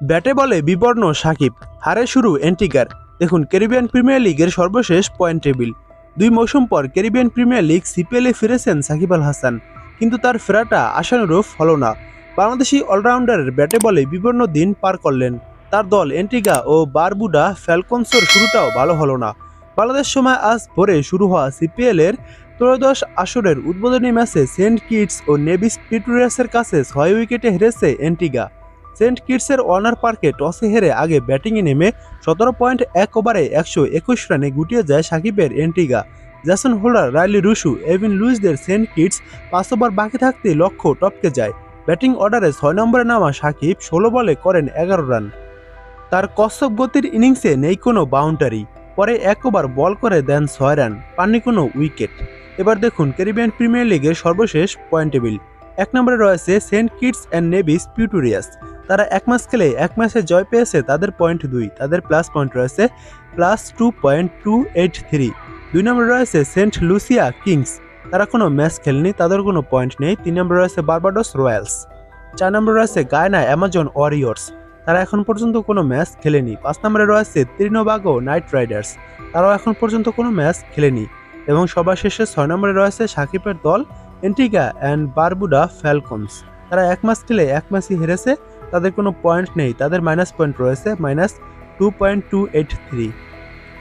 ব্যাটে বলে বিবর্ণ সাকিব, হারে শুরু অ্যান্টিগার। দেখুন ক্যারিবিয়ান প্রিমিয়ার লিগের সর্বশেষ পয়েন্ট টেবিল। 2 মৌসুম পর ক্যারিবিয়ান প্রিমিয়ার লিগ সিপিএলে ফিরেছেন সাকিব আল হাসান, কিন্তু তার ফেরাটা আশানুরূপ হলো না। বাংলাদেশি অলরাউন্ডারের ব্যাটে বলে বিবর্ণ দিন পার করলেন। তার দল অ্যান্টিগা ও বারবুডা ফ্যালকনসের শুরুটাও ভালো হলো না। বাংলাদেশ সময় আজ ভোরে শুরু হওয়া সিপিএলের ত্রয়োদশ আসরের উদ্বোধনী ম্যাচে সেন্ট কিটস ও নেভিস পিটুরিয়াসের কাছে 6 উইকেটে হেরেছে অ্যান্টিগা। সেন্ট কিটসের ওয়ার্নার পার্কে টসে হেরে আগে ব্যাটিংয়ে নেমে 17.1 ওভারে 121 রানে গুটিয়ে যায় সাকিবের Antigua. Jason Holder, Rilee Rossouw, Evin লুইসদের সেন্ট কিটস 5 ওভার বাকি থাকতেই লক্ষ্য টপকে যায়। ব্যাটিং অর্ডারে 6 নম্বরে নামা সাকিব 16 বলে করেন 11 রান। তার কচ্ছপ গতির ইনিংসে নেই কোনো বাউন্ডারি। পরে 1 ওভার বল করে দেন 6 রান, পাননি কোনো উইকেট। এবার দেখুন ক্যারিবিয়ান প্রিমিয়ার লিগের সর্বশেষ পয়েন্ট টেবিল। 1 নম্বরে রয়েছে সেন্ট কিটস অ্যান্ড নেভিস পিউটুরিয়াস। তারা 1 ম্যাচ খেলে 1 ম্যাচে জয় পেয়েছে, তাদের পয়েন্ট 2, তাদের প্লাস পয়েন্ট রয়েছে +2.283। 2 নম্বরে রয়েছে সেন্ট লুসিয়া কিংস, তারা কোনো ম্যাচ খেলেনি, তাদের কোনো পয়েন্ট নেই। 3 নম্বরে রয়েছে বার্বাডোস রয়্যালস। 4 নম্বরে রয়েছে গায়ানা অ্যামাজন ওয়ারিয়র্স, তারা এখন পর্যন্ত কোনো ম্যাচ খেলেনি। 5 নম্বরে রয়েছে ত্রিনোবাগো নাইট রাইডার্স, তারাও এখন পর্যন্ত কোনো ম্যাচ খেলেনি। এবং সবার শেষে 6 নম্বরে রয়েছে সাকিবের দল অ্যান্টিগা অ্যান্ড বারবুডা ফ্যালকনস, তারা 1 ম্যাচ খেলে 1 ম্যাচই হেরেছে, তাদের কোনো পয়েন্ট নেই, তাদের মাইনাস পয়েন্ট রয়েছে -2.283।